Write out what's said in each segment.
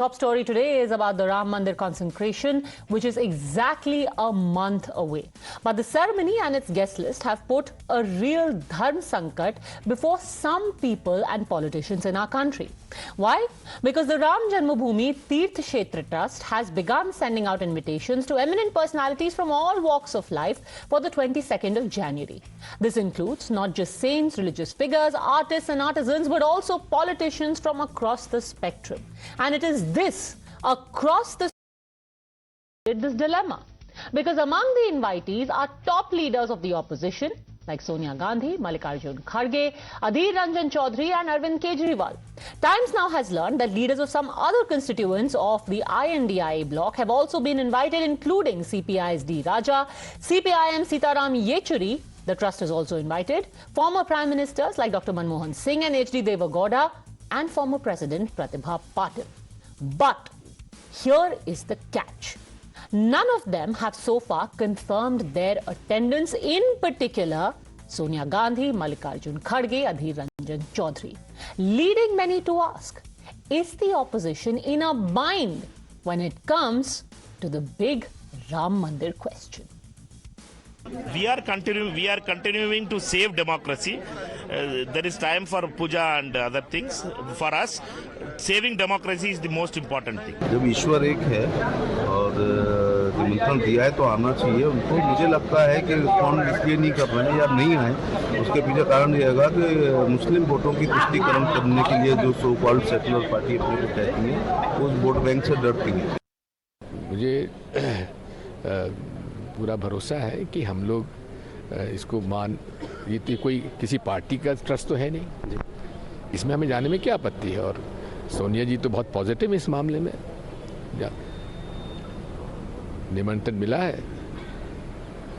Top story today is about the Ram Mandir consecration, which is exactly a month away. But the ceremony and its guest list have put a real dharm sankat before some people and politicians in our country. Why? Because the Ram Janmabhoomi Tirth Kshetra Trust has begun sending out invitations to eminent personalities from all walks of life for the 22nd of January. This includes not just saints, religious figures, artists and artisans, but also politicians from across the spectrum. And it is this dilemma, because among the invitees are top leaders of the opposition like Sonia Gandhi, Mallikarjun Kharge, Adhir Ranjan Chaudhary and Arvind Kejriwal. Times now has learned that leaders of some other constituents of the INDIA bloc have also been invited, including CPI's D. Raja, CPIM Sitaram Yechuri. The trust is also invited former prime ministers like Dr. Manmohan Singh and H.D. Devagowda and former President Pratibha Patil. But here is the catch. None of them have so far confirmed their attendance, in particular Sonia Gandhi, Mallikarjun Kharge, Adhir Ranjan Chaudhary, leading many to ask, is the opposition in a bind when it comes to the big Ram Mandir question? We are continuing to save democracy. There is time for puja and other things. For us, saving democracy is the most important thing. जब ईश्वर एक है और निमंत्रण दिया है तो आना चाहिए उनको। मुझे लगता है कि कौन इसलिए नहीं कर रहे हैं या नहीं आए, उसके पीछे कारण ये होगा कि मुस्लिम वोटों की तुष्टीकरण करने के लिए जो सो कॉल्ड सेकुलर पार्टी अपने को कहती है, उस वोट बैंक से डरती है। मुझे पूरा भरोसा है कि हम लोग इसको ये तो कोई किसी पार्टी का ट्रस्ट तो है नहीं, इसमें हमें जाने में क्या आपत्ति है। और सोनिया जी तो बहुत पॉजिटिव है इस मामले में। निमंत्रण मिला है,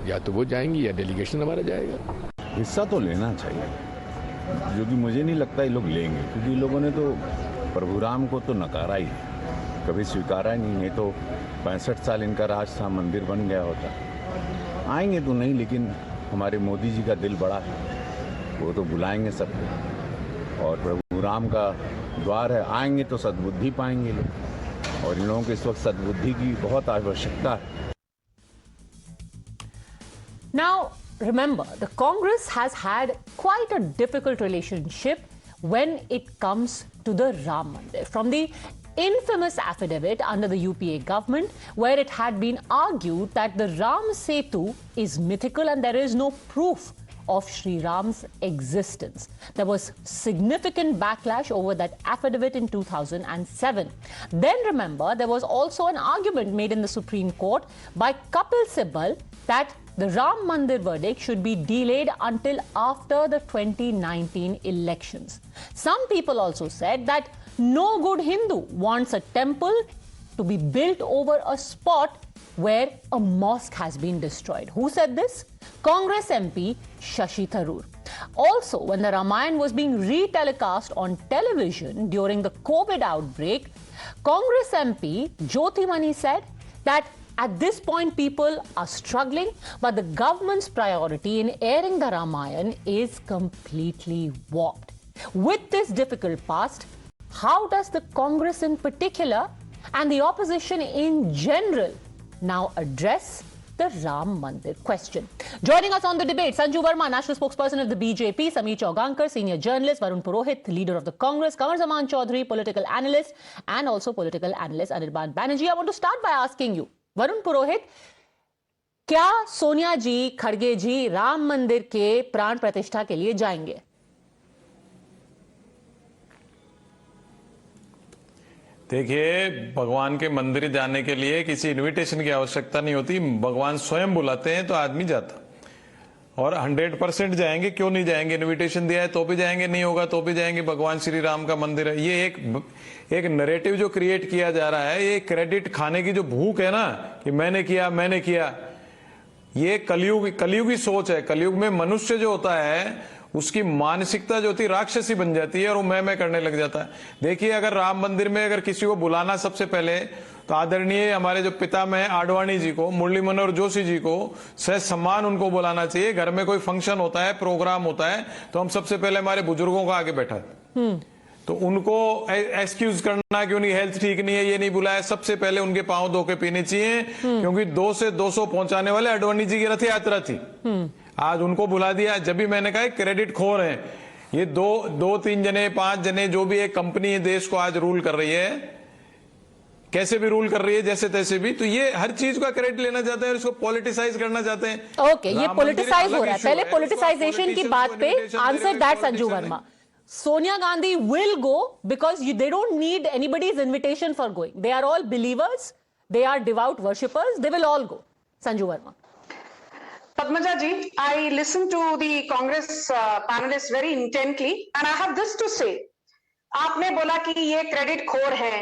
या तो वो जाएंगी या डेलीगेशन हमारा जाएगा। हिस्सा तो लेना चाहिए, जो कि मुझे नहीं लगता ये लोग लेंगे, क्योंकि लोगों ने तो प्रभु राम को तो नकारा ही, कभी स्वीकारा ही नहीं। तो 65 साल इनका राज था, मंदिर बन गया होता। आएंगे तो नहीं, लेकिन हमारे मोदी जी का दिल बड़ा है, वो तो बुलाएंगे सबको। और प्रभु राम का द्वार है, आएंगे तो सद्बुद्धि पाएंगे लोग, और इन लोगों को इस वक्त सद्बुद्धि की बहुत आवश्यकता है। Now, remember, the Congress has had quite a difficult relationship when it comes to the Ram Mandir. From the infamous affidavit under the UPA government, where it had been argued that the Ram Setu is mythical and there is no proof of Sri Ram's existence. There was significant backlash over that affidavit in 2007. Then remember, there was also an argument made in the Supreme Court by Kapil Sibal that the Ram Mandir verdict should be delayed until after the 2019 elections. Some people also said that no good Hindu wants a temple to be built over a spot where a mosque has been destroyed. Who said this? Congress MP Shashi Tharoor. Also, when the Ramayana was being re-telecast on television during the COVID outbreak, Congress MP Jyoti Mani said that at this point people are struggling, but the government's priority in airing the Ramayana is completely warped. With this difficult past, how does the Congress in particular and the opposition in general now address the Ram Mandir question? Joining us on the debate, Sanju Verma, National Spokesperson of the BJP, Sameer Chaugankar, Senior Journalist, Varun Purohit, Leader of the Congress, Kanwar Zaman Chaudhary, Political Analyst, and also Political Analyst Anirban Banerjee. I want to start by asking you, Varun Purohit, क्या सोनिया जी, खड़गे जी राम मंदिर के प्राण प्रतिष्ठा के लिए जाएंगे? देखिए, भगवान के मंदिर जाने के लिए किसी इनविटेशन की आवश्यकता नहीं होती, भगवान स्वयं बुलाते हैं तो आदमी जाता। और 100% जाएंगे, क्यों नहीं जाएंगे? इनविटेशन दिया है तो भी जाएंगे, नहीं होगा तो भी जाएंगे। भगवान श्री राम का मंदिर है। ये एक नैरेटिव जो क्रिएट किया जा रहा है, ये क्रेडिट खाने की जो भूख है ना, कि मैंने किया, ये कलयुगी सोच है। कलयुग में मनुष्य जो होता है उसकी मानसिकता जो होती है राक्षसी बन जाती है और वो मैं करने लग जाता है। देखिए, अगर राम मंदिर में अगर किसी को बुलाना, सबसे पहले तो आदरणीय हमारे जो पितामह आडवाणी जी को, मुरली मनोहर जोशी जी को सहज सम्मान उनको बुलाना चाहिए। घर में कोई फंक्शन होता है, प्रोग्राम होता है, तो हम सबसे पहले हमारे बुजुर्गों को आगे बैठा तो उनको एक्सक्यूज करना कि उनकी हेल्थ ठीक नहीं है, ये नहीं बुलाया, सबसे पहले उनके पांव धो के पीने चाहिए, क्योंकि 2 से 200 पहुंचाने वाले अडवाणी जी की रथ यात्रा थी। आज उनको बुला दिया। जब भी मैंने कहा क्रेडिट खोर है ये, 2-3 जने 5 जने, जो भी एक कंपनी देश को आज रूल कर रही है, कैसे भी रूल कर रही है, जैसे तैसे भी, तो ये हर चीज का क्रेडिट लेना चाहते हैं और इसको पॉलिटिसाइज करना चाहते हैं। ओके, ये पॉलिटिसाइज हो रहा है। पहले पॉलिटिसाइजेशन की बात पे answer that Sanju Verma. Sonia Gandhi will go because they don't need anybody's invitation for going. They are all believers. They are devout worshippers. They will all go. Sanju Verma. Padmaja ji, I listened to the Congress panelists very intently and I have this to say. आपने बोला कि ये credit खोर हैं,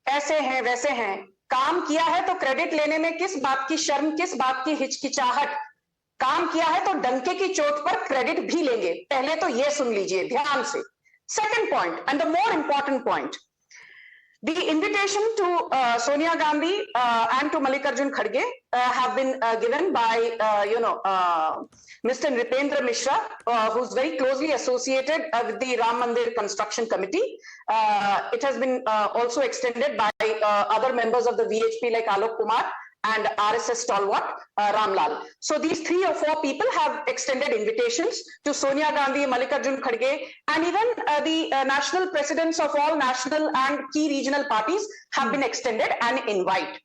ऐसे हैं, वैसे हैं। काम किया है तो क्रेडिट लेने में किस बात की शर्म, किस बात की हिचकिचाहट। काम किया है तो डंके की चोट पर क्रेडिट भी लेंगे। पहले तो ये सुन लीजिए ध्यान से। Second point and the more important point, the invitation to Sonia Gandhi and to Mallikarjun Kharge have been given by Mr. Nripendra Mishra, who's very closely associated with the Ram Mandir Construction Committee. It has been also extended by other members of the VHP like Alok Kumar and RSS stalwart Ram Lal. So these 3 or 4 people have extended invitations to Sonia Gandhi, Mallikarjun Kharge, and even the national presidents of all national and key regional parties have been extended an invite.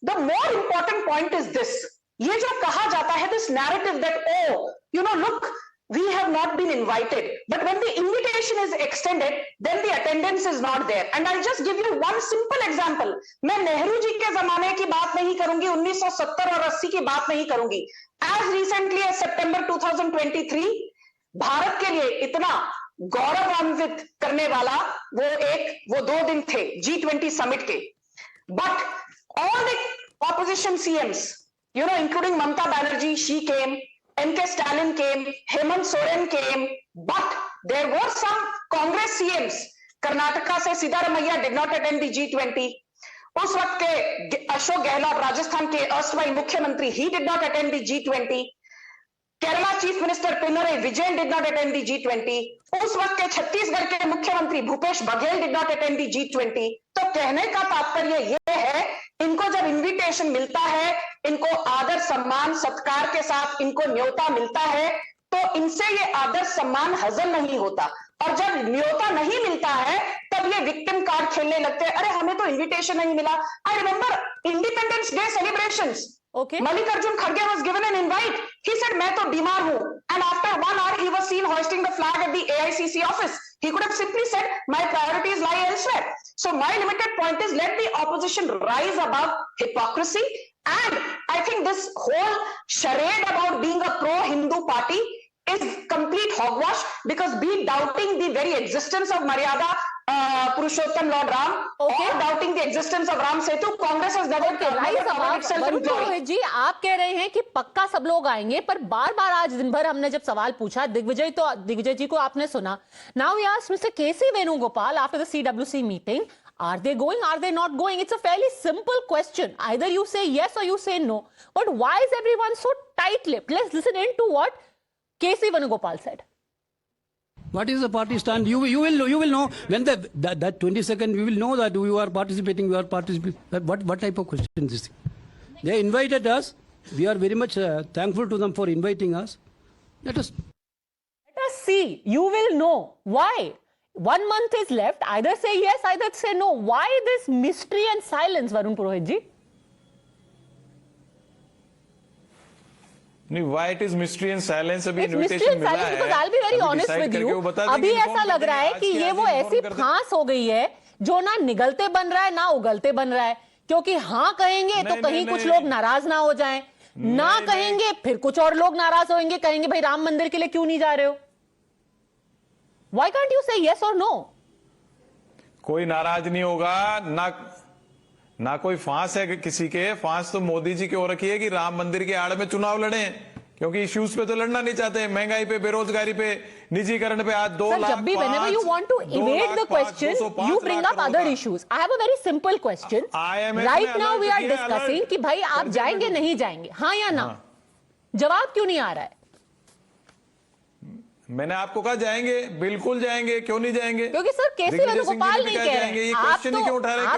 The more important point is this. ये जो कहा जाता है, this narrative that, oh, look, we have not been invited. But when the invitation is extended, then the attendance is not there. And I'll just give you one simple example. मैं नेहरू जी के जमाने की बात नहीं करूंगी, 1970 और 80 की बात नहीं करूंगी। As recently as September 2023, Bharat के लिए इतना गौरवान्वित करने वाला वो 2 दिन थे G20 समिट के। But all the opposition CMs, including Mamata Banerjee, she came. M.K. Stalin came, Hemant Soren came, but there were some Congress CMs. Karnataka से Siddharamaiah did not attend the G20. उस वक्त के अशोक गहलोत, राजस्थान के erstwhile मुख्यमंत्री, he did not attend the G20. Kerala Chief Minister Pinarayi Vijayan did not attend the G20. उस वक्त के छत्तीसगढ़ के मुख्यमंत्री Bhupesh Baghel did not attend the G20. तो कहने का तात्पर्य ये है, इनको जब इनविटेशन मिलता है, इनको आदर सम्मान सत्कार के साथ इनको न्योता मिलता है, तो इनसे ये आदर सम्मान हजम नहीं होता। और जब न्योता नहीं मिलता है, तब ये विक्टिम कार्ड खेलने लगते हैं। अरे हमें तो इनविटेशन नहीं मिला। I remember independence day celebrations. Okay. Mallikarjun Kharge was given an invite. He said, मैं तो बीमार हूं. And after 1 hour, he was seen hoisting the flag at the AICC office. He could have simply said, my priorities lie elsewhere. So my limited point is, let the opposition rise above hypocrisy. And I think this whole charade about being a pro-Hindu party is complete hogwash, because be doubting the very existence of Maryada Purushottam Lord Ram, Okay. or doubting the existence of Ram Setu, Congress has never covered itself in Varun glory. पुरोहित जी, आप कह रहे हैं कि पक्का सब लोग आएंगे, पर बार बार आज दिन भर हमने जब सवाल पूछा, दिग्विजय जी को आपने सुना. Now we asked Mr. K.C. Venugopal after the CWC meeting, are they going, are they not going? It's a fairly simple question. Either you say yes or you say no. But why is everyone so tight-lipped? Let's listen in to what K.C. Venugopal said. What is the party stand? You will know when that 22nd. We will know that we are participating. We are participating. What type of question is this? They invited us. We are very much thankful to them for inviting us. Let us see. You will know. Why? 1 month is left. Either say yes, either say no. Why this mystery and silence, Varun Purohit ji? नहीं, why it is mystery and silence? अभी It's mystery and silence because I'll be very honest with you. अभी ऐसा लग रहा है कि ये वो ऐसी फांस हो गई है जो ना निगलते बन रहा है ना उगलते बन रहा है, क्योंकि हाँ कहेंगे तो कहीं कुछ लोग नाराज ना हो जाएं, ना कहेंगे फिर कुछ और लोग नाराज होंगे, कहेंगे भाई राम मंदिर के लिए क्यों नहीं जा रहे हो. Why can't you say yes or no? कोई नाराज नहीं होगा, ना कोई फांस है किसी के. फांस तो मोदी जी की हो रखी है कि राम मंदिर के आड़ में चुनाव लड़े, क्योंकि इश्यूज पे तो लड़ना नहीं चाहते. महंगाई पे, बेरोजगारी पे, निजीकरण पे. आज 2 लाख. जब भी whenever you want to evade the question, you bring up other issues. I have a very simple question. Right now we are discussing कि भाई आप जाएंगे नहीं जाएंगे, हाँ या ना. जवाब क्यों नहीं आ रहा है? मैंने आपको कहा जाएंगे, बिल्कुल जाएंगे, क्यों नहीं जाएंगे? क्योंकि सर केसी वेणुगोपाल नहीं कह रहे हैं, आप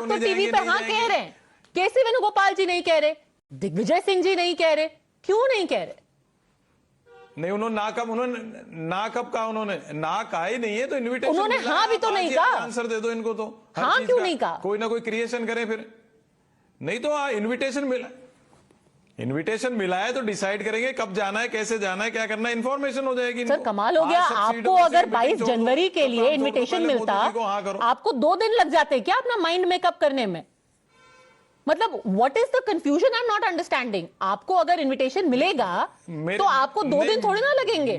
तो टीवी पे हाँ कह रहे हैं, केसी वेणुगोपाल जी नहीं कह रहे, दिग्विजय सिंह जी नहीं कह रहे, क्यों नहीं कह रहे? नहीं, उन्होंने ना कब कहा, उन्होंने ना कहा ही नहीं है, तो इन्विटेशन उन्होंने हाँ भी तो नहीं कहा। आंसर दे दो इनको, तो हाँ क्यों नहीं कहा? कोई ना कोई क्रिएशन करें फिर, नहीं तो इनविटेशन मिला है तो डिसाइड करेंगे कब जाना है, कैसे जाना है, क्या करना है, इन्फॉर्मेशन हो जाएगी। सर कमाल हो गया, आपको अगर 22 जनवरी के लिए इनविटेशन मिलता, आपको 2 दिन लग जाते क्या अपना माइंड मेकअप करने में? मतलब what is the confusion? I am not understanding. आपको अगर इनविटेशन मिलेगा तो आपको 2 दिन थोड़ी ना लगेंगे।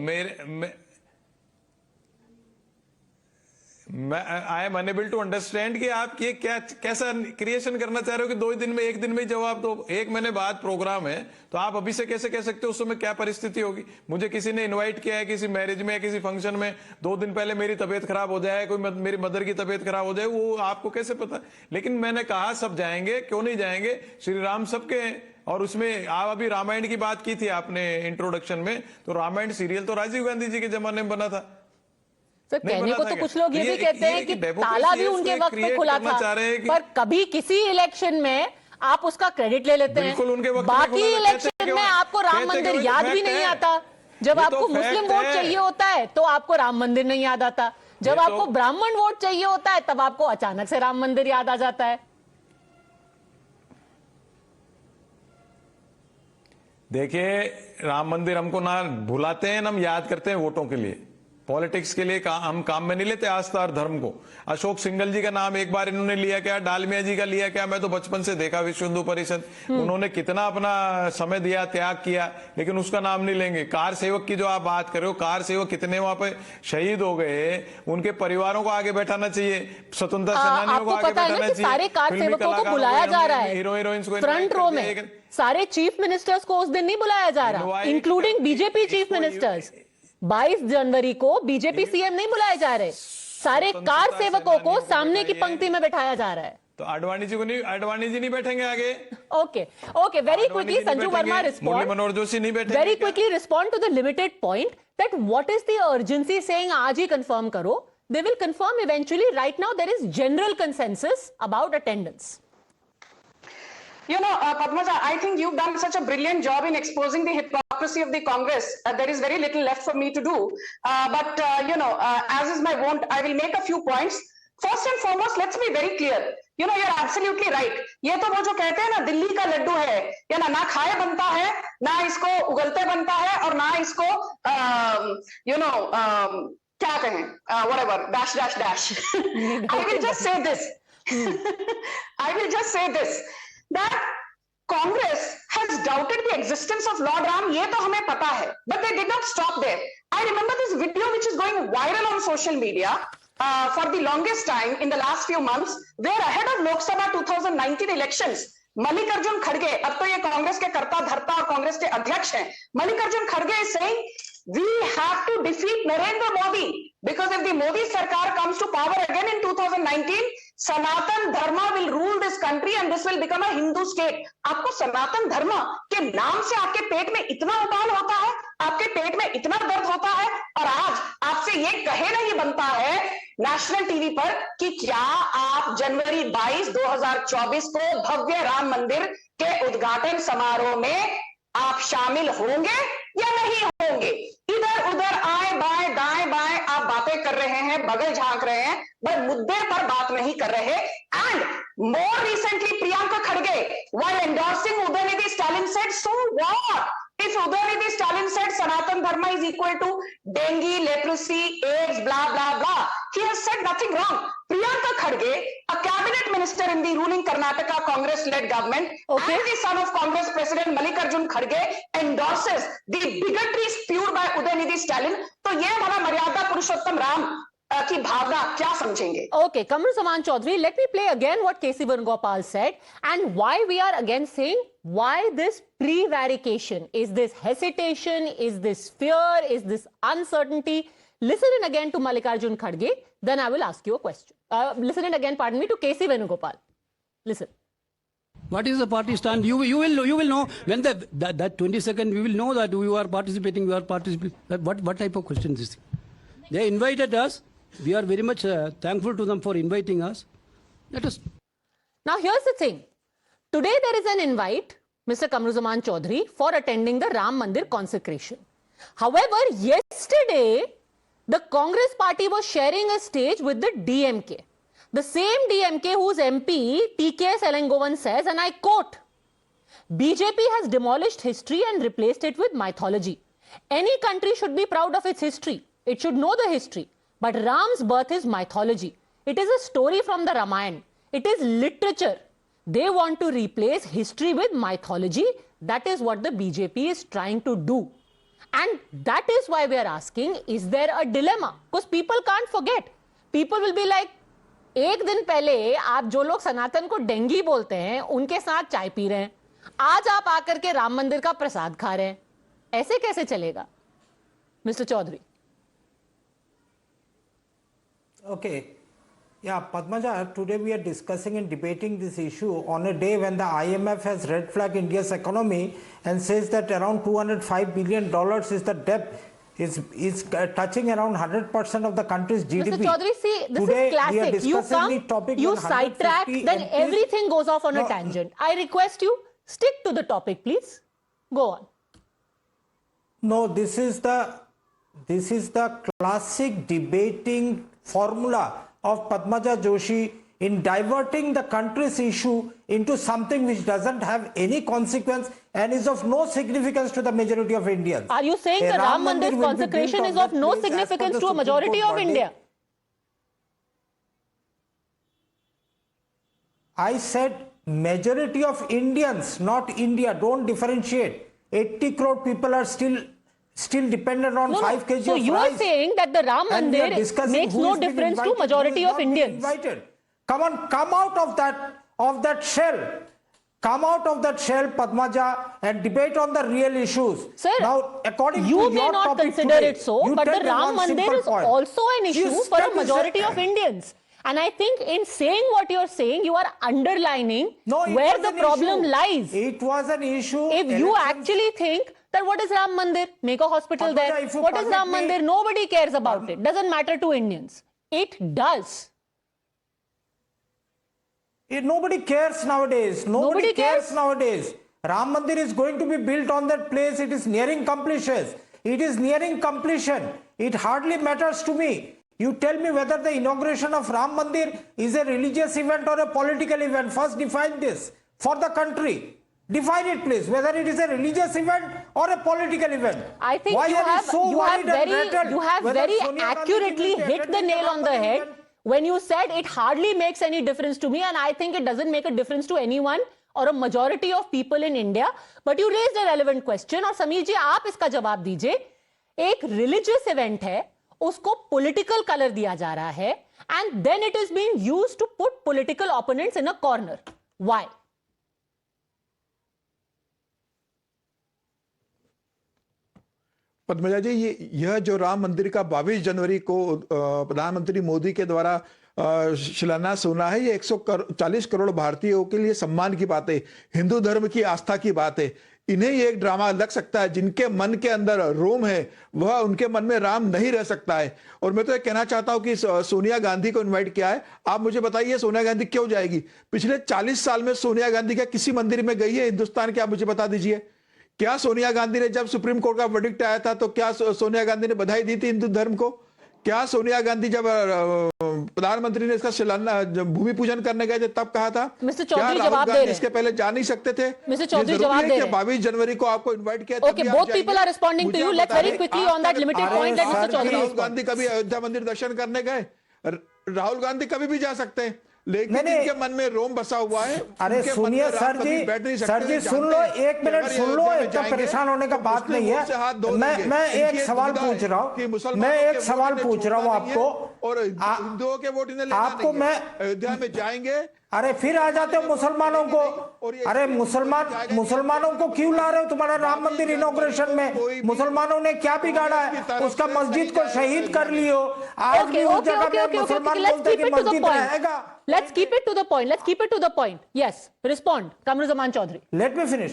I am unable to understand कि आप ये कैसा क्रिएशन करना चाह रहे हो कि 2 दिन में, 1 दिन में ही जवाब दो। 1 महीने बाद प्रोग्राम है, तो आप अभी से कैसे कह सकते हो उस समय क्या परिस्थिति होगी? मुझे किसी ने इनवाइट किया है किसी मैरिज में, किसी फंक्शन में, 2 दिन पहले मेरी तबीयत खराब हो जाए, कोई मेरी मदर की तबीयत खराब हो जाए, वो आपको कैसे पता? लेकिन मैंने कहा सब जाएंगे, क्यों नहीं जाएंगे? श्री राम सबके हैं, और उसमें आप अभी रामायण की बात की थी आपने इंट्रोडक्शन में, तो रामायण सीरियल तो राजीव गांधी जी के जमाने में बना था। सर कहने को तो कुछ लोग ये भी कहते हैं कि ताला भी उनके वक्त पे खुला था, पर कभी किसी इलेक्शन में आप उसका क्रेडिट ले लेते हैं, बाकी इलेक्शन में आपको राम मंदिर याद भी नहीं आता। जब आपको मुस्लिम वोट चाहिए होता है तो आपको राम मंदिर नहीं याद आता, जब आपको ब्राह्मण वोट चाहिए होता है तब आपको अचानक से राम मंदिर याद आ जाता है। देखिए, राम मंदिर हमको ना भुलाते हैं ना हम याद करते हैं वोटों के लिए, पॉलिटिक्स के लिए हम काम में नहीं लेते आस्था और धर्म को। अशोक सिंघल जी का नाम एक बार इन्होंने लिया क्या, डालमिया जी का लिया क्या? मैं तो बचपन से देखा विश्व हिंदू परिषद, उन्होंने कितना अपना समय दिया, त्याग किया, लेकिन उसका नाम नहीं लेंगे। कार सेवक की जो आप बात कर रहे हो, कार सेवक कितने वहां पे शहीद हो गए, उनके परिवारों को आगे बैठाना चाहिए, स्वतंत्रता सेनानियों को आगे बैठाना चाहिए। सारे कार सेवकों को बुलाया जा रहा है, हीरो हीरोइंस को फ्रंट रो में सारे चीफ मिनिस्टर्स को उस दिन नहीं बुलाया जा रहा, इंक्लूडिंग बीजेपी चीफ मिनिस्टर्स। 22 जनवरी को बीजेपी सीएम नहीं बुलाए जा रहे, सारे कार सेवकों को सामने की पंक्ति में बैठाया जा रहा है। तो आडवाणी जी नहीं बैठेंगे आगे? Okay very quickly Sanju Verma respond, Manohar Joshi नहीं बैठेंगे? Very quickly respond to the limited point that what is the urgency saying आज ही कंफर्म करो, they will confirm eventually. Right now there is general consensus about attendance. You know, Padmaja, I think you've done such a brilliant job in exposing the hypocrisy of the Congress. There is very little left for me to do. But as is my wont, I will make a few points. First and foremost, let's be very clear. You know, you're absolutely right. ये तो वो जो कहते हैं ना, दिल्ली का लड्डू है, ये ना खाए बनता है, ना इसको उगलते बनता है, और ना इसको क्या कहें, whatever, dash dash dash. I will just say this. I will just say this. That Congress has doubted the existence of Lord Ram, ये तो हमें पता है, but they did not stop there. I remember this video which is going viral on social media for the longest time in the last few months, where ahead of Lok Sabha 2019 elections, Mallikarjun Kharge, अब तो ये कांग्रेस के कर्ता धर्ता और कांग्रेस के अध्यक्ष हैं, Mallikarjun Kharge is saying we have to defeat Narendra Modi because if the Modi Sarkar comes to power again in 2019, सनातन धर्म will rule this country and this will become a Hindu state. आपको सनातन धर्म के नाम से आपके पेट में इतना उबाल होता है, आपके पेट में इतना दर्द होता है, और आज आपसे ये कहे नहीं बनता है नेशनल टीवी पर कि क्या आप जनवरी 22, 2024 को भव्य राम मंदिर के उद्घाटन समारोह में आप शामिल होंगे या नहीं होंगे? इधर उधर आए बाएं दाएं बाएं आप बातें कर रहे हैं, बगल झांक रहे हैं, बट मुद्दे पर बात नहीं कर रहे। एंड मोर रिसेंटली प्रियंका खड़गे while endorsing Udaynithi Stalin said, so what if Udaynithi Stalin said Sanatan Dharma is equal to dengue, leprosy, AIDS, blah blah blah? He has said nothing wrong. Priyanka Khadge, a cabinet minister in the ruling Karnataka Congress-led government, and the son of Congress President Mallikarjun Kharge, endorses the bigotry spewed by Udaynithi Stalin. तो ये हमारा मर्यादा पुरुषोत्तम राम की भावना क्या समझेंगे? Okay, Kamru Zaman Chaudhary, let me play again what K.C. Venugopal said and why we are again saying why this prevarication. Is this hesitation? Is this fear? Is this uncertainty? Listen in again to Mallikarjun Kharge, then I will ask you a question. Listen in again, pardon me, to K.C. Venugopal. Listen. What is the party stand? You will know when that 22nd we will know that we are participating. What type of question is this? They invited us. We are very much thankful to them for inviting us. Let us. Now, here's the thing. Today, there is an invite, Mr. Kamruzaman Chaudhary, for attending the Ram Mandir consecration. However, yesterday, the Congress party was sharing a stage with the DMK. The same DMK whose MP, TKS Elangovan, says, and I quote, BJP has demolished history and replaced it with mythology. Any country should be proud of its history. It should know the history. But Ram's birth is mythology. It is a story from the Ramayana. It is literature. They want to replace history with mythology. That is what the BJP is trying to do. And that is why we are asking, is there a dilemma? Because people can't forget. People will be like, एक दिन पहले आप जो लोग सनातन को dinghy बोलते हैं, उनके साथ चाय पी रहे हैं. आज आप आकर के राम मंदिर का प्रसाद खा रहे हैं. ऐसे कैसे चलेगा? Mr. Chaudhary. Okay. Yeah, Padmaja, today we are discussing and debating this issue on a day when the IMF has red flagged India's economy and says that around $205 billion is the debt, is touching around 100% of the country's GDP. Mr. Chaudhary, see, this today, is classic. You come, you sidetrack, then everything goes off on a tangent. I request you, stick to the topic, please. Go on. No, this is the classic debating formula of Padmaja Joshi in diverting the country's issue into something which doesn't have any consequence and is of no significance to the majority of Indians. Are you saying the Ram Mandir consecration is of no significance to a majority of India? I said majority of Indians, not India. Don't differentiate. 80 crore people are still dependent on 5 kg so of you rice. are saying that the Ram Mandir makes no difference to majority of Indians. Invited. Come on, come out of that shell. Come out of that shell, Padmaja, and debate on the real issues. Sir, now, according you to may your not topic consider today, it so, but the Ram Mandir is also an issue for a majority of Indians. And I think in saying what you're saying, you are underlining where the problem lies. It was an issue. If you actually think that what is Ram Mandir? Make a hospital there. What is Ram Mandir? Nobody cares about it. Doesn't matter to Indians. It does. Nobody cares nowadays. Nobody cares nowadays. Ram Mandir is going to be built on that place. It is nearing completion. It is nearing completion. It hardly matters to me. You tell me whether the inauguration of Ram Mandir is a religious event or a political event. First define this for the country. Define it, please, whether it is a religious event or a political event. I think you have very accurately hit the nail on the head when you said it hardly makes any difference to me, and I think it doesn't make a difference to anyone or a majority of people in India. But you raised a relevant question, और समीर जी आप इसका जवाब दीजिए. एक religious event है, उसको political color दिया जा रहा है, and then it is being used to put political opponents in a corner. Why? Padmaja जी, यह जो राम मंदिर का 22 जनवरी को प्रधानमंत्री मोदी के द्वारा शिलान्यास होना है, ये 140 करोड़ भारतीयों के लिए सम्मान की बात है, हिंदू धर्म की आस्था की बात है. इन्हें ये एक ड्रामा लग सकता है. जिनके मन के अंदर रोम है वह उनके मन में राम नहीं रह सकता है. और मैं तो ये कहना चाहता हूं कि सोनिया गांधी को इनवाइट किया है. आप मुझे बताइए सोनिया गांधी क्यों जाएगी? पिछले 40 साल में सोनिया गांधी क्या किसी मंदिर में गई है हिंदुस्तान के? आप मुझे बता दीजिए. क्या सोनिया गांधी ने जब सुप्रीम कोर्ट का वर्डिक्ट आया था तो क्या सोनिया गांधी ने बधाई दी थी हिंदू धर्म को? क्या सोनिया गांधी जब प्रधानमंत्री ने इसका शिलान्यास भूमि पूजन करने गए थे तब कहा था? मिस्टर चौधरी जवाब दे रहे हैं. इसके पहले जा नहीं सकते थे? मिस्टर चौधरी जवाब दे रहे हैं. 22 जनवरी को आपको इनवाइट किया. Okay, both people are responding to you. Let's very quickly on that limited point that Mr. Chaudhary. Rahul Gandhi कभी अयोध्या मंदिर दर्शन करने गए? राहुल गांधी कभी भी जा सकते हैं, लेकिन इनके मन में रोम बसा हुआ है. अरे सुनिए सर जी सुन लो, 1 मिनट सुन लो. इतना परेशान होने का बात नहीं है. मैं एक सवाल पूछ रहा हूँ. आपको, और हिंदुओं के वोट इन्हें लेना आपको नहीं है. अयोध्या में जाएंगे. अरे फिर आ जाते हो मुसलमानों को. अरे मुसलमानों को क्यों ला रहे हो तुम्हारा राम मंदिर इनॉग्रेशन में? मुसलमानों ने क्या बिगाड़ा है? उसका मस्जिद को शहीद कर लियो. आज भी उस जगह पे मुसलमान बोलते हैं कि मस्जिद रहेगा. Let's keep it to the point. Let's keep it to the point. Yes, respond, Kamruzaman Chaudhary. Let me finish.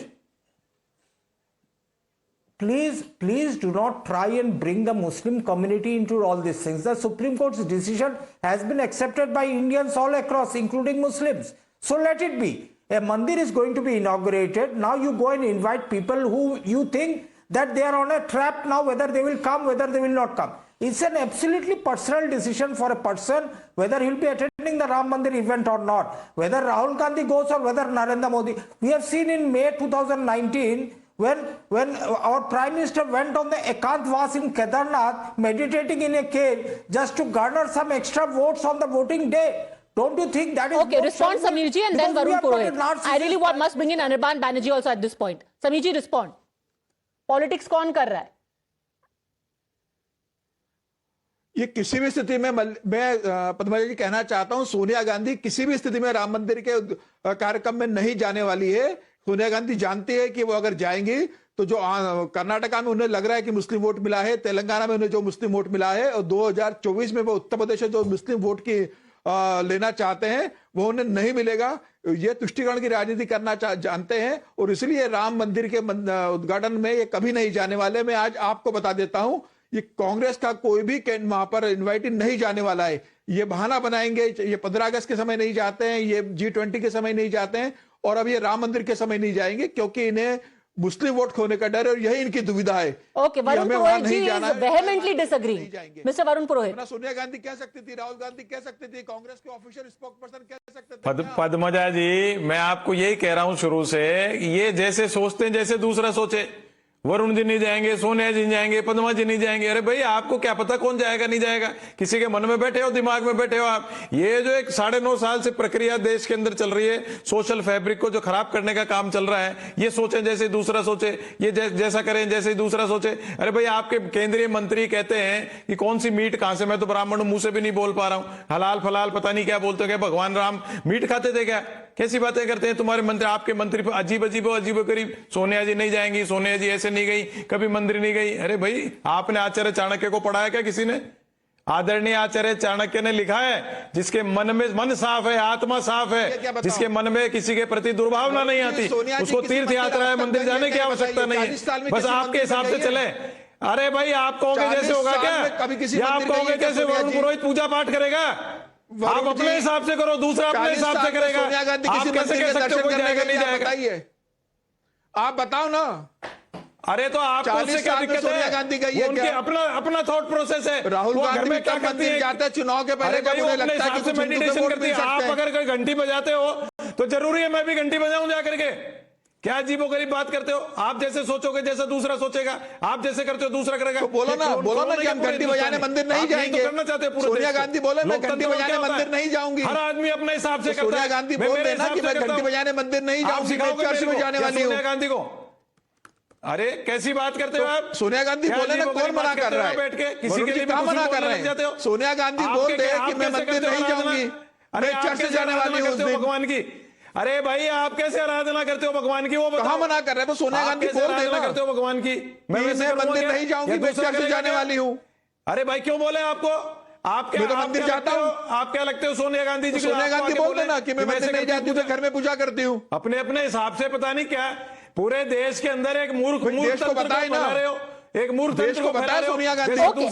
please do not try and bring the Muslim community into all these things. The Supreme Court's decision has been accepted by Indians all across, including Muslims. So let it be. A mandir is going to be inaugurated. Now you go and invite people who you think that they are on a trap now, whether they will come, whether they will not come. It's an absolutely personal decision for a person whether he will be attending the Ram Mandir event or not. Whether Rahul Gandhi goes or whether Narendra Modi. We have seen in May 2019 when our Prime Minister went on the Ekantwas in Kedarnath, meditating in a cave just to garner some extra votes on the voting day. Don't you think that is... Okay, respond Sameerji and then Varun Purohit. I really must bring in Anirban Banerjee also at this point. Sameerji, respond. Politics कौन कर रहा है? ये किसी भी स्थिति में मैं पद्मा जी कहना चाहता हूं, सोनिया गांधी किसी भी स्थिति में राम मंदिर के कार्यक्रम में नहीं जाने वाली है। सोनिया गांधी जानती है कि वो अगर जाएंगी तो जो कर्नाटका में उन्हें लग रहा है कि मुस्लिम वोट मिला है, तेलंगाना में उन्हें जो मुस्लिम वोट मिला है, और 2024 में वो उत्तर प्रदेश में जो मुस्लिम वोट की लेना चाहते हैं वो उन्हें नहीं मिलेगा। ये तुष्टिकरण की राजनीति करना जानते हैं और इसलिए राम मंदिर के उद्घाटन में ये कभी नहीं जाने वाले। मैं आज आपको बता देता हूं, ये कांग्रेस का कोई भी वहां पर इन्वाइटेड नहीं जाने वाला है। ये बहाना बनाएंगे, ये 15 अगस्त के समय नहीं जाते हैं, ये G20 के समय नहीं जाते हैं और अब ये राम मंदिर के समय नहीं जाएंगे क्योंकि इन्हें मुस्लिम वोट खोने का डर है और यही इनकी दुविधा है। Okay, Varun Purohit ji is vehemently disagreeing. Mister Varun Purohit, Sonia Gandhi कह सकती थी, राहुल गांधी कह सकती थी, कांग्रेस के ऑफिशियल स्पोक्सपर्सन कह सकते थे। पद्मजा जी, मैं आपको यही कह रहा हूं शुरू से, ये जैसे सोचते हैं जैसे दूसरा सोचे। वरुण जी नहीं जाएंगे, सोनिया जी नहीं जाएंगे, पद्मा जी नहीं जाएंगे। अरे भाई, आपको क्या पता कौन जाएगा नहीं जाएगा? किसी के मन में बैठे हो, दिमाग में बैठे हो आप? ये जो एक 9.5 साल से प्रक्रिया देश के अंदर चल रही है, सोशल फैब्रिक को जो खराब करने का काम चल रहा है, ये सोचें जैसे दूसरा सोचे, ये जैसा करें जैसे दूसरा सोचे। अरे भाई, आपके केंद्रीय मंत्री कहते हैं कि कौन सी मीट कहां से, मैं तो ब्राह्मण मुंह से भी नहीं बोल पा रहा हूं, हलाल फलाल पता नहीं क्या बोलते हो, भगवान राम मीट खाते थे क्या? कैसी बातें करते हैं तुम्हारे मंत्री, आपके मंत्री अजीब गरीब। सोनिया जी नहीं जाएंगी, सोनिया जी ऐसे नहीं गई, कभी मंदिर नहीं गई। अरे भाई, आपने आचार्य चाणक्य को पढ़ाया क्या किसी ने? आदरणीय आचार्य चाणक्य ने लिखा है, जिसके मन में मन साफ है, आत्मा साफ है, जिसके मन में किसी के प्रति दुर्भावना नहीं आती, उसको तीर्थ यात्रा है, मंदिर जाने की आवश्यकता नहीं है। बस आपके हिसाब से चले। अरे भाई, आप कहोगे जैसे होगा क्या? आप कहोगे जैसे वरुण पुरोहित पूजा पाठ करेगा? आप अपने हिसाब से करो, दूसरा अपने हिसाब से करेगा। आप कैसे कह सकते हो कोई जाएगा नहीं जाएगा? आप बताओ ना। अरे तो आपको उससे क्या दिक्कत है? सोनिया गांधी गई है, उनके अपना थॉट प्रोसेस है। राहुल गांधी में क्या करती है? जाते चुनाव के पहले कब उन्हें लगता है कि मेडिटेशन करती है। आप अगर कोई घंटी बजाते हो तो जरूरी है मैं भी घंटी बजाऊं जाकर के? क्या अजीबोगरीब बात करते हो? आप जैसे सोचोगे जैसा दूसरा सोचेगा, आप जैसे करते हो दूसरा करेगा। तो बोलो ना कि हम घंटी बजाने मंदिर नहीं जाएंगे। करना चाहते हैं पूरे सोनिया गांधी बोले मैं घंटी बजाने मंदिर नहीं जाऊंगी। हर आदमी अपने हिसाब से करता है। सोनिया गांधी बोल रहे ना कि मैं घंटी बजाने मंदिर नहीं जाऊंगी, मैं चर्च में जाने वाली हूँ। सोनिया गांधी को अरे कैसी बात करते हो आप? सोनिया गांधी बोले ना, कौन मना कर रहा है? बैठ के किसी के लिए क्या मना कर रहे हैं? सोनिया गांधी बोल रहे हैं कि मैं मंदिर नहीं जाऊंगी, मैं चर्च जाने वाली हूँ भगवान की। अरे भाई, आप कैसे आराधना करते हो भगवान की? वो कहाँ मना कर रहे हैं? सोनिया गांधी बोल रहे हैं करते हो भगवान की, मैं मंदिर नहीं जाऊंगी, मैं चर्च जाने वाली हूँ। अरे भाई, क्यों बोले आपको? आप क्या मंदिर जाता हूँ? आप क्या लगते हो सोनिया गांधी जी? सोनिया गांधी बोल रहे ना कि मैं मंदिर नहीं जाती हूँ, घर में पूजा करती हूँ। अपने हिसाब से पता नहीं क्या पूरे देश के अंदर एक मूर्ख देश को बताए ना, एक मूर्ख देश को बताया Sonia Gandhi. Okay,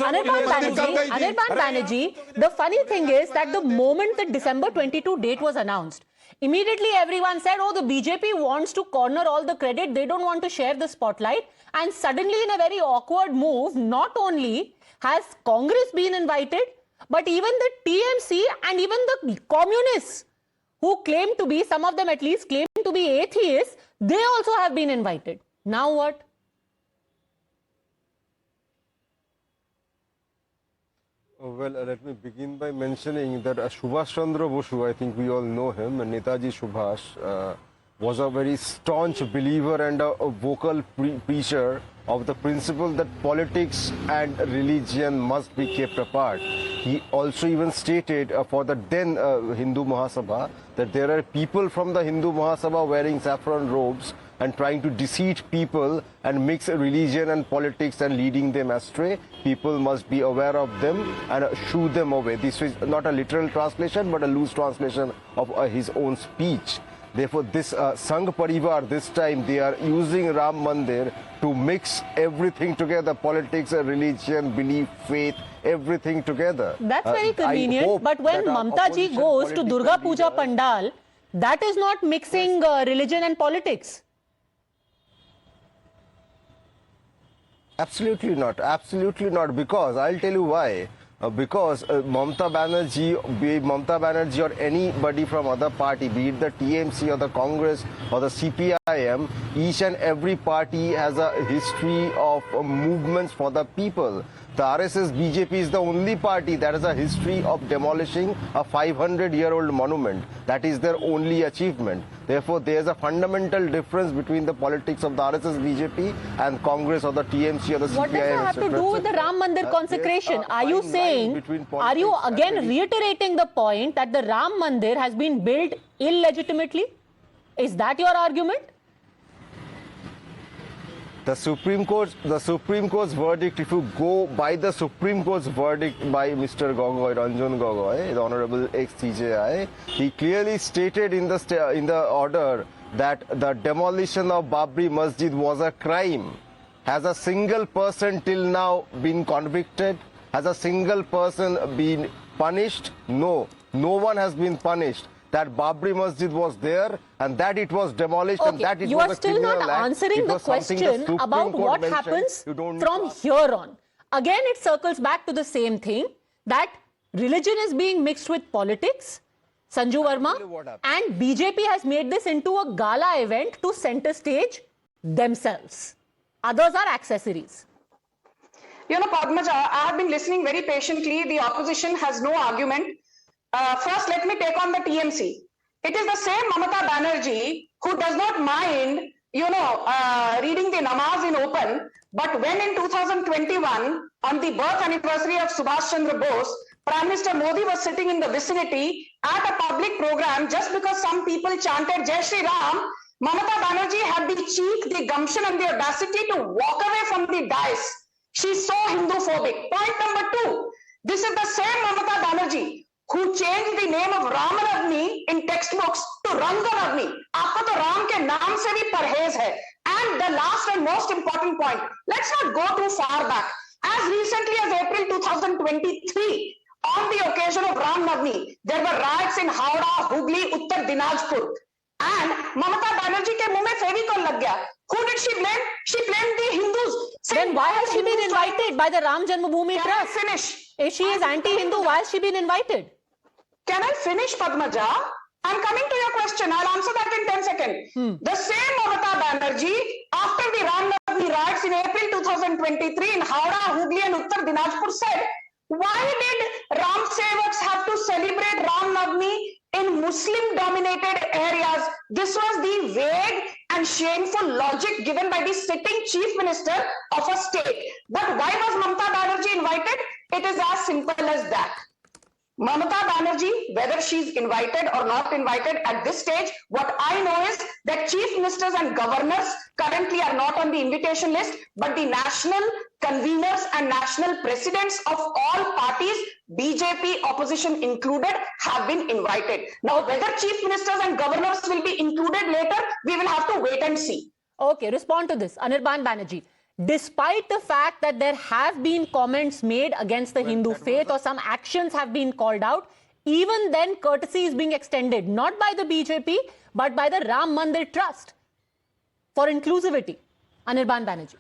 Anirban Banerjee, the funny thing is that the moment the December 22 date was announced, immediately everyone said, oh, the BJP wants to corner all the credit, they don't want to share the spotlight. And suddenly, in a very awkward move, not only has Congress been invited, but even the TMC and even the communists who claim to be, some of them at least claim to be atheists, they also have been invited. Now what? Well, let me begin by mentioning that Subhash Chandra Bose, I think we all know him, and Netaji Subhash was a very staunch believer and a vocal preacher of the principle that politics and religion must be kept apart. He also even stated for the then Hindu Mahasabha that there are people from the Hindu Mahasabha wearing saffron robes and trying to deceive people and mix religion and politics and leading them astray. People must be aware of them and shoo them away. This is not a literal translation but a loose translation of his own speech. Therefore, this Sangh Parivar, this time they are using Ram Mandir to mix everything together, politics, religion, belief, faith, everything together. That's very convenient. But when Mamta ji goes to Durga Puja Pandal, that is not mixing religion and politics. Absolutely not. Absolutely not. Because I'll tell you why. Because Mamata Banerjee or anybody from other party, be it the TMC or the Congress or the CPIM, each and every party has a history of movements for the people. The RSS BJP is the only party that has a history of demolishing a 500-year-old monument. That is their only achievement. Therefore, there is a fundamental difference between the politics of the RSS BJP and Congress or the TMC or the CPIM. What does that have to do with the Ram Mandir consecration? Are you saying, are you again reiterating the point that the Ram Mandir has been built illegitimately? Is that your argument? The Supreme Court's verdict, if you go by the Supreme Court's verdict by Mr. Gogoi, Ranjan Gogoi, the Honorable ex-CJI, he clearly stated in the order that the demolition of Babri Masjid was a crime. Has a single person till now been convicted? Has a single person been punished? No. No one has been punished. That Babri Masjid was there and that it was demolished and that it you was are a still criminal not act. answering the question about what happens from here on. Again, it circles back to the same thing, that religion is being mixed with politics. Sanju Verma and BJP has made this into a gala event to center stage themselves. Others are accessories. You know, Padmaja, I have been listening very patiently. The opposition has no argument. First, let me take on the TMC. It is the same Mamata Banerjee who does not mind, reading the namaz in open. But when in 2021, on the birth anniversary of Subhash Chandra Bose, Prime Minister Modi was sitting in the vicinity at a public program just because some people chanted Jai Shri Ram, Mamata Banerjee had the cheek, the gumption and the audacity to walk away from the dais. She's so Hindu-phobic. Point number 2. This is the same Mamata Banerjee who changed the name of Ramanavami in textbooks to Ranganavami. Aapko to Ram ke naam se bhi parhez hai. And the last and most important point, let's not go too far back. As recently as April 2023, on the occasion of Ram Navami, there were riots in Howrah, Hooghly, Uttar Dinajpur. And Mamata Banerjee ke muh mein Fevicol lag gaya. Who did she blame? She blamed the Hindus. Then why has she been invited by the Ram Janmabhoomi Trust? Can I finish? If she is anti-Hindu, why has she been invited? Can I finish, Padmaja? I'm coming to your question. I'll answer that in 10 seconds. The same Mamata Banerjee, after the Ram Navami riots in April 2023 in Howrah, Hooghly and Uttar Dinajpur said, why did Ram Sevaks have to celebrate Ram Navami in Muslim-dominated areas? This was the vague and shameful logic given by the sitting chief minister of a state. But why was Mamata Banerjee invited? It is as simple as that. Mamata Banerjee, whether she's invited or not invited at this stage, what I know is that chief ministers and governors currently are not on the invitation list, but the national conveners and national presidents of all parties, BJP opposition included, have been invited. Now, whether chief ministers and governors will be included later, we will have to wait and see. Okay, respond to this. Anirban Banerjee. Despite the fact that there have been comments made against the Hindu faith or some actions have been called out, even then courtesy is being extended, not by the BJP, but by the Ram Mandir Trust for inclusivity. Anirban Banerjee.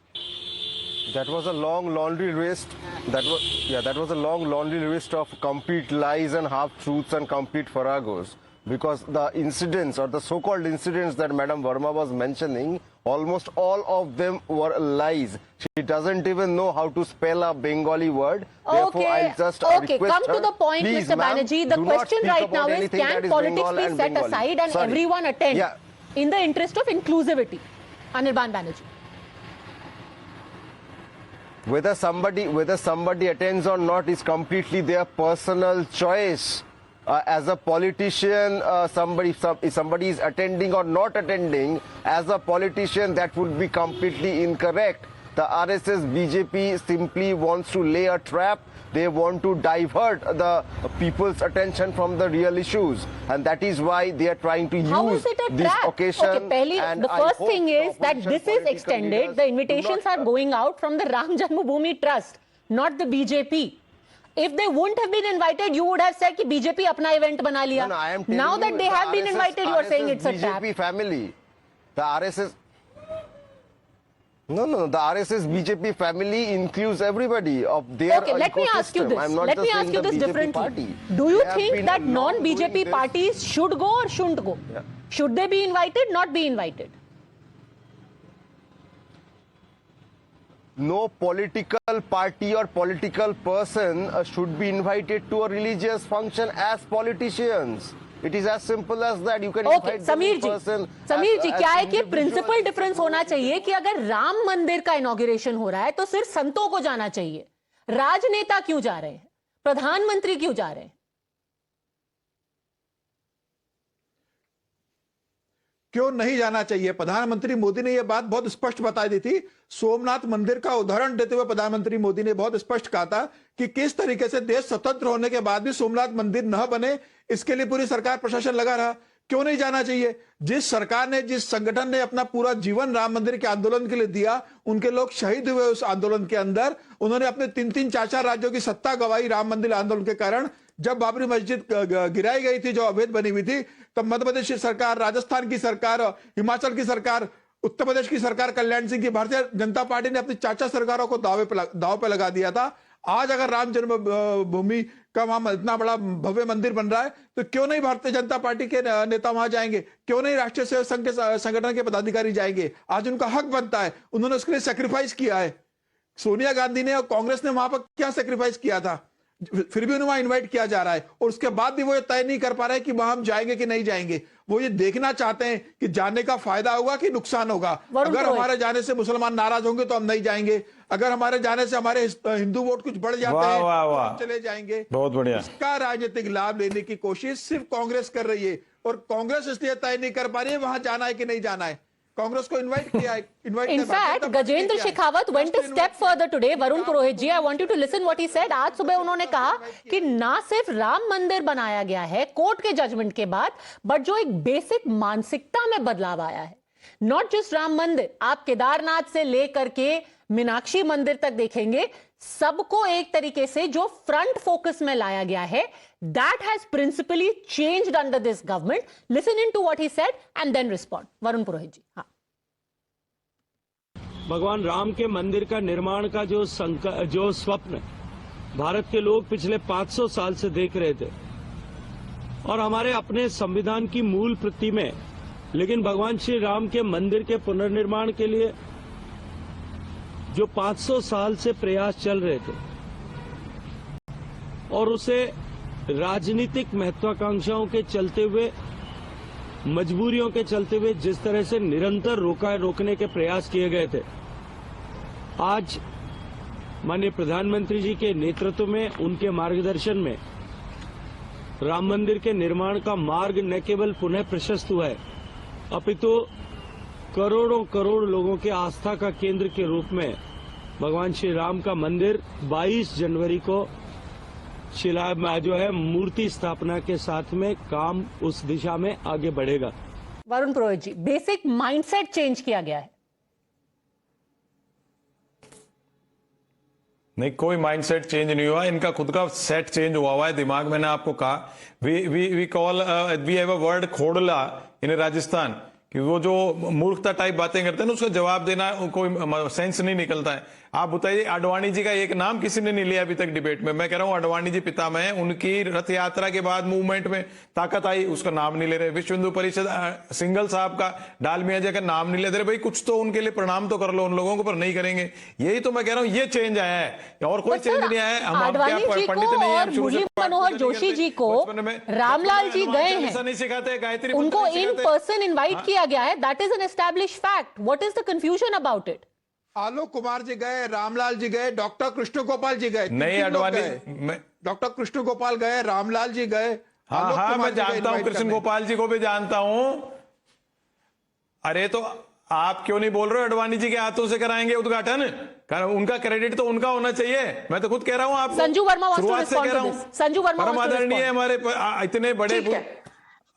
That was a long laundry list. That was a long laundry list of complete lies and half-truths and complete farragos. Because the incidents or the so-called incidents that Madam Verma was mentioning, almost all of them were lies. She doesn't even know how to spell a Bengali word. Therefore, I'll just request come to the point, please, Mr. Banerjee. The question right now is, can politics be set aside and everyone attend in the interest of inclusivity? Anirban Banerjee. Whether somebody attends or not is completely their personal choice. As a politician, if somebody is attending or not attending, as a politician, that would be completely incorrect. The RSS BJP simply wants to lay a trap they want to divert the people's attention from the real issues, and that is why they are trying to How use is it a this trap? occasion. Okay, Pehli, and the I first hope thing the is that opposition this is political extended. leaders The do invitations not- are going out from the Ram Janmabhoomi Trust, not the BJP. If they wouldn't have been invited, you would have said कि BJP अपना event बना लिया. No, I am telling Now that you, they the have been RSS invited, you are saying it's a trap. BJP family. The RSS. No, the RSS BJP family includes everybody of their Okay, let me ask you ecosystem. I'm this. not Let just me saying ask you the this BJP differently. party. Do you They have think been that long non-BJP doing this. parties should go or shouldn't go? Yeah. Should they be invited, not be invited? No political party or political person should be invited to a religious function as politicians. It is as simple as that. You can okay invite them Sameer in ji person Sameer ji as क्या है कि individuals. Principal difference होना चाहिए कि अगर राम मंदिर का inauguration हो रहा है तो सिर्फ संतों को जाना चाहिए, राजनेता क्यों जा रहे हैं, प्रधानमंत्री क्यों जा रहे हैं? क्यों नहीं जाना चाहिए? प्रधानमंत्री मोदी ने यह बात बहुत स्पष्ट बता दी थी। सोमनाथ मंदिर का उदाहरण देते हुए प्रधानमंत्री मोदी ने बहुत स्पष्ट कहा था कि किस तरीके से देश स्वतंत्र होने के बाद भी सोमनाथ मंदिर न बने, इसके लिए पूरी सरकार प्रशासन लगा रहा। क्यों नहीं जाना चाहिए? जिस सरकार ने, जिस संगठन ने अपना पूरा जीवन राम मंदिर के आंदोलन के लिए दिया, उनके लोग शहीद हुए उस आंदोलन के अंदर। उन्होंने अपने 3-3, 4-4 राज्यों की सत्ता गवाई राम मंदिर आंदोलन के कारण। जब बाबरी मस्जिद गिराई गई थी, जो अवैध बनी हुई थी, तब मध्य प्रदेश की सरकार, राजस्थान की सरकार, हिमाचल की सरकार, उत्तर प्रदेश की सरकार, कल्याण सिंह की भारतीय जनता पार्टी ने अपनी 4-4 सरकारों को दाव पे लगा दिया था। आज अगर राम जन्मभूमि का वहां इतना बड़ा भव्य मंदिर बन रहा है, तो क्यों नहीं भारतीय जनता पार्टी के नेता वहां जाएंगे? क्यों नहीं राष्ट्रीय सेवक संघ के संगठन के पदाधिकारी जाएंगे? आज उनका हक बनता है, उन्होंने उसके लिए सेक्रीफाइस किया है। सोनिया गांधी ने और कांग्रेस ने वहां पर क्या सेक्रीफाइस किया था? फिर भी उन्हें वहां इन्वाइट किया जा रहा है, और उसके बाद भी वो ये तय नहीं कर पा रहे कि वहां हम जाएंगे कि नहीं जाएंगे। वो ये देखना चाहते हैं कि जाने का फायदा होगा कि नुकसान होगा। अगर हमारे जाने से मुसलमान नाराज होंगे तो हम नहीं जाएंगे, अगर हमारे जाने से हमारे हिंदू वोट कुछ बढ़ जाते हैं तो हम चले जाएंगे। बहुत बढ़िया। इसका राजनीतिक लाभ लेने की कोशिश सिर्फ कांग्रेस कर रही है, और कांग्रेस इसलिए तय नहीं कर पा रही है वहां जाना है कि नहीं जाना है। कांग्रेस को इनवाइट किया है। In fact, Gajendra Shekhawat went a step further today. Varun Purohit ji, I want you to listen what he said. आज सुबह उन्होंने कहा कि ना सिर्फ राम मंदिर बनाया गया है कोर्ट के जजमेंट के बाद, बट जो एक बेसिक मानसिकता में बदलाव आया है। नॉट जस्ट राम मंदिर, आप केदारनाथ से लेकर के मीनाक्षी मंदिर तक देखेंगे, सबको एक तरीके से जो फ्रंट फोकस में लाया गया है, that has principally changed under this government. Listen into what he said and then respond. Varun Purohit ji. हाँ. भगवान राम के मंदिर का निर्माण का जो स्वप्न भारत के लोग पिछले 500 साल से देख रहे थे, और हमारे अपने संविधान की मूल प्रति में, लेकिन भगवान श्री राम के मंदिर के पुनर्निर्माण के लिए जो 500 साल से प्रयास चल रहे थे, और उसे राजनीतिक महत्वाकांक्षाओं के चलते हुए, मजबूरियों के चलते हुए जिस तरह से निरंतर रोकने के प्रयास किए गए थे, आज माननीय प्रधानमंत्री जी के नेतृत्व में, उनके मार्गदर्शन में राम मंदिर के निर्माण का मार्ग न केवल पुनः प्रशस्त हुआ है, अपितु करोड़ों करोड़ लोगों के आस्था का केंद्र के रूप में भगवान श्री राम का मंदिर 22 जनवरी को जो है मूर्ति स्थापना के साथ में काम उस दिशा में आगे बढ़ेगा। वरुण पुरोहित जी, बेसिक माइंडसेट चेंज किया गया है। नहीं, कोई माइंडसेट चेंज नहीं हुआ, इनका खुद का सेट चेंज हुआ है दिमाग। मैंने आपको कहा we have a word Khorla इन राजस्थान, कि वो जो मूर्खता टाइप बातें करते हैं ना, उसका जवाब देना कोई सेंस नहीं निकलता है। आप बताइए, आडवाणी जी का एक नाम किसी ने नहीं लिया अभी तक डिबेट में। मैं कह रहा हूं आडवाणी जी पितामह हैं, उनकी रथ यात्रा के बाद मूवमेंट में ताकत आई, उसका नाम नहीं ले रहे। विश्व हिंदू परिषद सिंगल साहब का, डालमिया जी का नाम नहीं ले दे रहे। भाई कुछ तो उनके लिए प्रणाम तो कर लो उन लोगों को, पर नहीं करेंगे। यही तो मैं कह रहा हूँ, ये चेंज आया है और कोई चेंज नहीं आया है। हम पंडित नहीं है। मुरली मनोहर जोशी जी को रामलाल जी गए हैं, नहीं सिखाते, गायत्री उनको इन पर्सन इन्वाइट किया गया है। That is an established fact. What is the confusion about it? Alok Kumar ji गए, रामलाल जी गए, डॉक्टर कृष्ण गोपाल जी गए, नहीं अडवाणी, डॉक्टर कृष्ण गोपाल गए, रामलाल जी गए। हाँ, मैं जानता हूं, कृष्ण गोपाल जी को भी जानता हूं। अरे तो आप क्यों नहीं बोल रहे हो अडवाणी जी के हाथों से कराएंगे उद्घाटन? कारण उनका क्रेडिट तो उनका होना चाहिए। मैं तो खुद कह रहा हूं आपको, संजू वर्मा शुरुआत से कह रहा हूं, संजू वर्मा परम आदरणीय हमारे इतने बड़े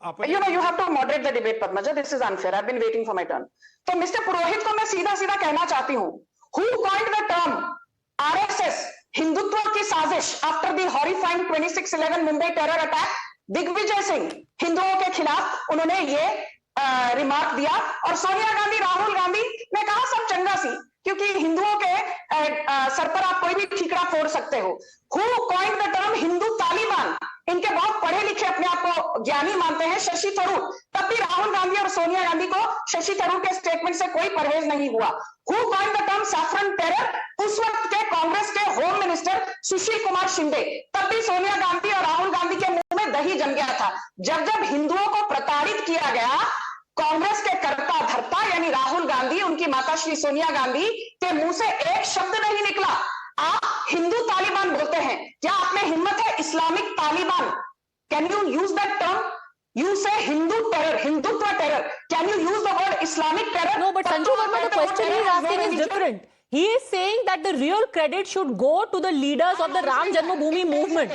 You know, you have to moderate the debate, Padmaja. This is unfair. I've been waiting for my turn. तो मिस्टर पुरोहित को मैं सीधा सीधा कहना चाहती हूँ, who coined the term RSS Hindutva की साजिश after the horrifying 26/11 Mumbai terror attack? Digvijay Singh हिंदुओं के खिलाफ उन्होंने ये रिमार्क दिया, और सोनिया गांधी, राहुल गांधी ने कहा सब चंगा सी, क्योंकि हिंदुओं के सर पर आप कोई भी ठीकरा फोड़ सकते हो। Who coined the term Hindu Taliban? इनके बहुत पढ़े लिखे अपने आप को ज्ञानी मानते हैं शशि थरूर, तब भी राहुल गांधी और सोनिया गांधी को शशि थरूर के स्टेटमेंट से कोई परहेज नहीं हुआ। Who coined the term saffron terror? उस वक्त के कांग्रेस के होम मिनिस्टर सुशील कुमार शिंदे, तब भी सोनिया गांधी और राहुल गांधी के मुंह में दही जम गया था। जब जब हिंदुओं को प्रताड़ित किया गया, कांग्रेस के कर्ता धर्ता यानी राहुल गांधी, उनकी माता श्री सोनिया गांधी के मुंह से एक शब्द नहीं निकला। आप हिंदू तालिबान बोलते हैं, क्या आप में हिम्मत है Islamic Taliban? Can you use that term? You say Hindu terror, Hindutva terror. Can you use the word Islamic terror? No, but Sanju Verma, the question he is asking is different. He is saying that the real credit should go to the leaders of the Ram Janmabhoomi movement.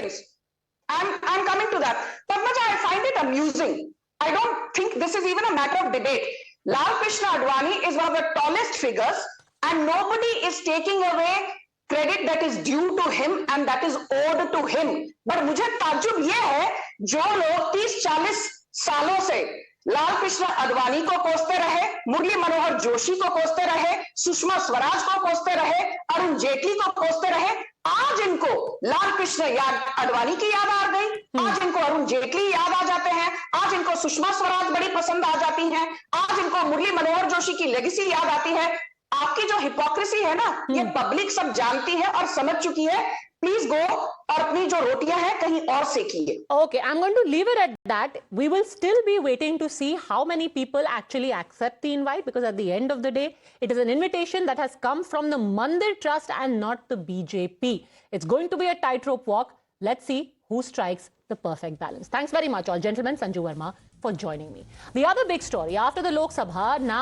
I'm coming to that. Padmaja, I find it amusing. I don't think this is even a matter of debate. Lal Krishna Advani is one of the tallest figures, and nobody is taking away credit that is due to him and that is owed to him. But मुझे ताज्जुब ये है, जो लोग 30-40 सालों से लाल कृष्ण अडवाणी को कोसते रहे, मुरली मनोहर जोशी को कोसते रहे, सुषमा स्वराज को कोसते रहे, अरुण जेटली को कोसते रहे, आज इनको लाल कृष्ण अडवाणी की याद आ गई, आज इनको अरुण जेटली याद आ जाते हैं, आज इनको सुषमा स्वराज बड़ी पसंद आ जाती हैं, आज इनको मुरली मनोहर जोशी की लेगेसी याद आती है। आपकी जो हिपोक्रेसी है ना, ये पब्लिक सब जानती है और समझ चुकी है। प्लीज गो और अपनी जो रोटियां हैं कहीं और सेकिए। Okay, I'm going to leave it at that. We will still be waiting to see how many people actually accept the invite, because at the end of the day, it is an invitation that has come from the Mandir Trust and not the BJP. It's going to be a tightrope walk. Let's see who strikes the perfect balance. Thanks very much, all gentlemen. Sanju Verma for joining me. The other big story after the Lok Sabha now.